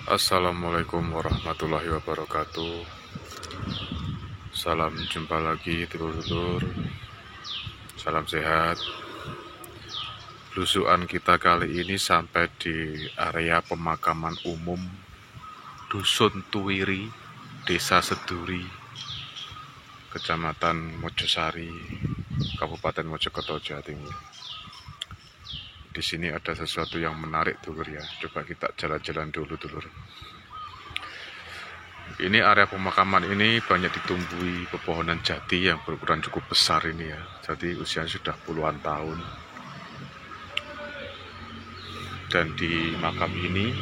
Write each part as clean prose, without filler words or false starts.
Assalamualaikum warahmatullahi wabarakatuh. Salam jumpa lagi dulur-dulur. Salam sehat. Belusuan kita kali ini sampai di area pemakaman umum Dusun Tuwiri, Desa Seduri, Kecamatan Mojosari, Kabupaten Mojokerto, Jawa Timur. Di sini ada sesuatu yang menarik dulur ya. Coba kita jalan-jalan dulu dulur. Ini area pemakaman ini banyak ditumbuhi pepohonan jati yang berukuran cukup besar ini ya. Jadi usianya sudah puluhan tahun. Dan di makam ini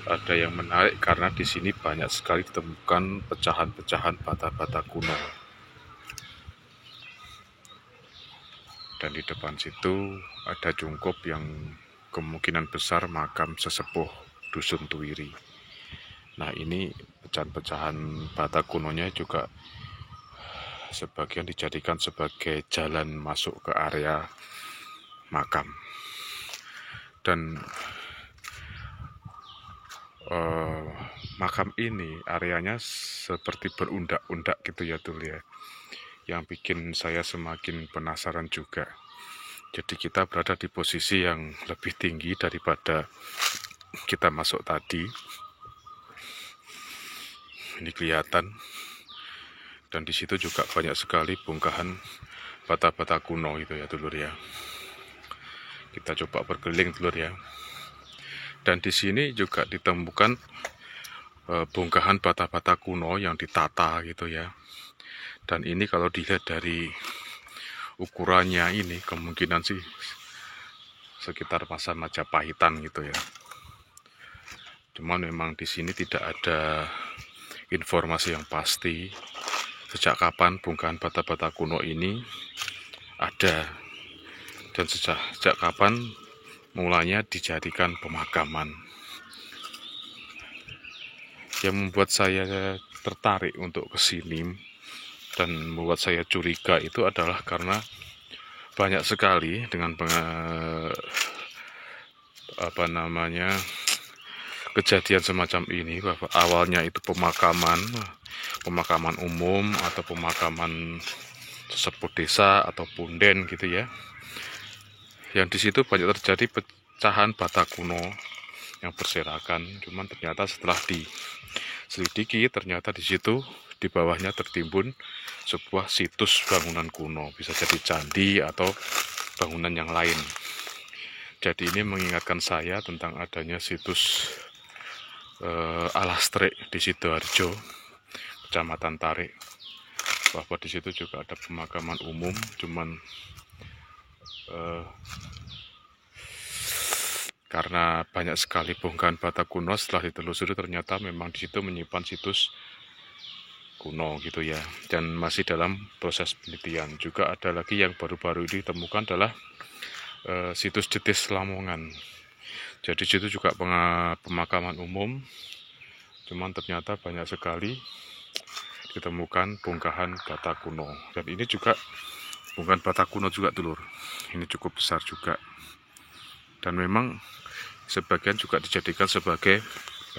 ada yang menarik karena di sini banyak sekali ditemukan pecahan-pecahan bata-bata kuno. Dan di depan situ ada jungkup yang kemungkinan besar makam sesepuh Dusun Tuwiri. Nah, ini pecahan-pecahan bata kunonya juga sebagian dijadikan sebagai jalan masuk ke area makam. Dan makam ini areanya seperti berundak-undak gitu ya dulu ya, yang bikin saya semakin penasaran juga. Jadi kita berada di posisi yang lebih tinggi daripada kita masuk tadi. Ini kelihatan. Dan di situ juga banyak sekali bongkahan bata-bata kuno itu ya dulur ya. Kita coba berkeliling dulur ya. Dan di sini juga ditemukan bongkahan bata-bata kuno yang ditata gitu ya. Dan ini kalau dilihat dari ukurannya ini kemungkinan sih sekitar masa Majapahitan gitu ya. Cuman memang di sini tidak ada informasi yang pasti sejak kapan bongkahan bata-bata kuno ini ada dan sejak kapan mulanya dijadikan pemakaman. Yang membuat saya tertarik untuk kesini dan membuat saya curiga itu adalah karena banyak sekali dengan kejadian semacam ini, bahwa awalnya itu pemakaman umum atau pemakaman sesepuh desa atau punden gitu ya. Yang di situ banyak terjadi pecahan bata kuno yang berserakan. Cuman ternyata setelah diselidiki, ternyata di situ di bawahnya tertimbun sebuah situs bangunan kuno, bisa jadi candi atau bangunan yang lain. Jadi ini mengingatkan saya tentang adanya situs Alastrik di Sidoarjo, Kecamatan Tarik, bahwa di situ juga ada pemakaman umum, cuman karena banyak sekali bongkahan bata kuno, setelah ditelusuri ternyata memang di situ menyimpan situs kuno gitu ya, dan masih dalam proses penelitian. Juga ada lagi yang baru-baru ini ditemukan adalah situs Jetis Lamongan. Jadi situ juga pemakaman umum, cuman ternyata banyak sekali ditemukan bongkahan bata kuno. Dan ini juga bongkahan bata kuno juga dulur. Ini cukup besar juga. Dan memang sebagian juga dijadikan sebagai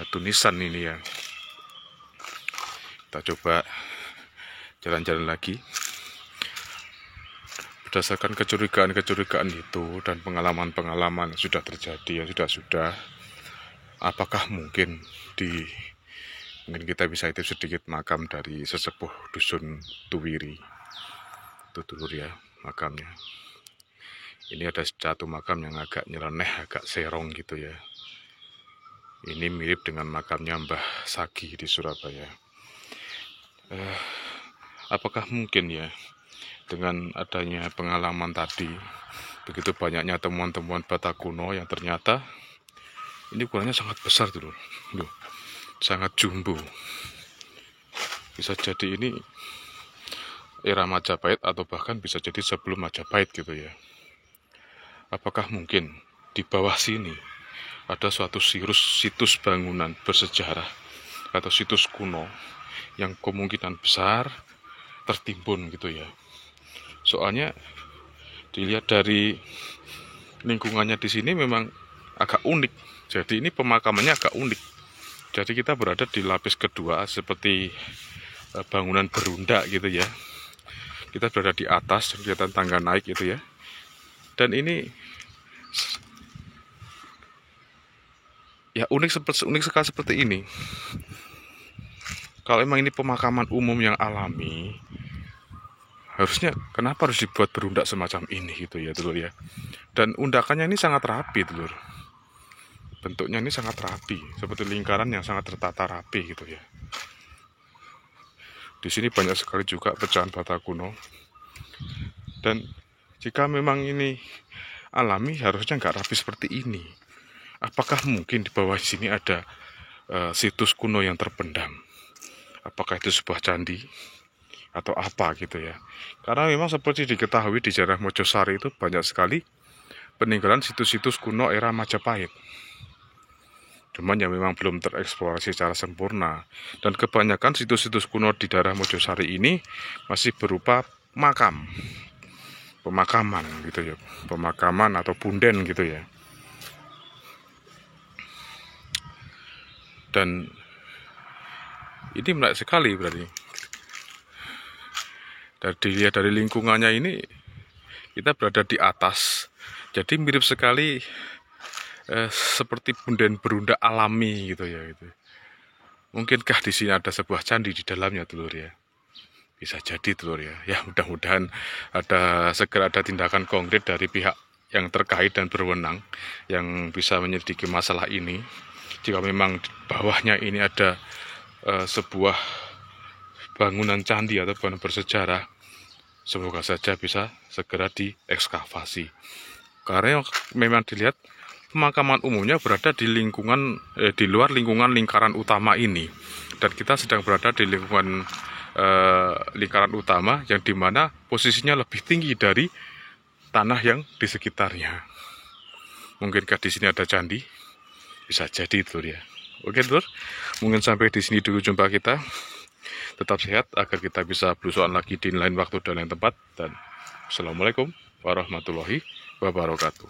batu nisan ini ya. Kita coba jalan-jalan lagi. Berdasarkan kecurigaan itu dan pengalaman-pengalaman yang sudah terjadi, yang sudah, apakah mungkin mungkin kita bisa intip sedikit makam dari sesepuh Dusun Tuwiri. Itu dulur ya makamnya. Ini ada satu makam yang agak nyeleneh, agak serong gitu ya. Ini mirip dengan makamnya Mbah Sagi di Surabaya. Apakah mungkin ya dengan adanya pengalaman tadi, begitu banyaknya temuan-temuan bata kuno yang ternyata ini ukurannya sangat besar dulu, sangat jumbo. Bisa jadi ini era Majapahit atau bahkan bisa jadi sebelum Majapahit gitu ya. Apakah mungkin di bawah sini ada suatu situs bangunan bersejarah atau situs kuno yang kemungkinan besar tertimbun gitu ya. Soalnya dilihat dari lingkungannya di sini memang agak unik. Jadi ini pemakamannya agak unik. Jadi kita berada di lapis kedua seperti bangunan berunda gitu ya. Kita berada di atas, kelihatan tangga naik gitu ya. Dan ini ya unik sekali seperti ini. Kalau emang ini pemakaman umum yang alami, harusnya kenapa harus dibuat berundak semacam ini gitu ya, Telur ya. Dan undakannya ini sangat rapi, Telur. Bentuknya ini sangat rapi, seperti lingkaran yang sangat tertata rapi gitu ya. Di sini banyak sekali juga pecahan bata kuno. Dan jika memang ini alami, harusnya nggak rapi seperti ini. Apakah mungkin di bawah sini ada situs kuno yang terpendam? Apakah itu sebuah candi atau apa gitu ya? Karena memang seperti diketahui di daerah Mojosari itu banyak sekali peninggalan situs-situs kuno era Majapahit. Cuman ya memang belum tereksplorasi secara sempurna. Dan kebanyakan situs-situs kuno di daerah Mojosari ini masih berupa makam, pemakaman gitu ya, pemakaman atau punden gitu ya. Dan ini menarik sekali berarti. Dilihat dari lingkungannya ini, kita berada di atas. Jadi mirip sekali seperti punden berunda alami gitu ya. Gitu. Mungkinkah di sini ada sebuah candi di dalamnya, Telur ya? Bisa jadi, Telur ya. Ya mudah-mudahan segera ada tindakan konkret dari pihak yang terkait dan berwenang yang bisa menyelidiki masalah ini. Jika memang di bawahnya ini ada sebuah bangunan candi atau bangunan bersejarah, semoga saja bisa segera diekskavasi. Karena memang dilihat pemakaman umumnya berada di lingkungan di luar lingkungan lingkaran utama ini, dan kita sedang berada di lingkungan lingkaran utama yang dimana posisinya lebih tinggi dari tanah yang di sekitarnya. Mungkinkah di sini ada candi? Bisa jadi, Telur ya. Oke, Telur, mungkin sampai di sini dulu jumpa kita. Tetap sehat agar kita bisa belusuan lagi di lain waktu dan lain tempat. Dan assalamualaikum warahmatullahi wabarakatuh.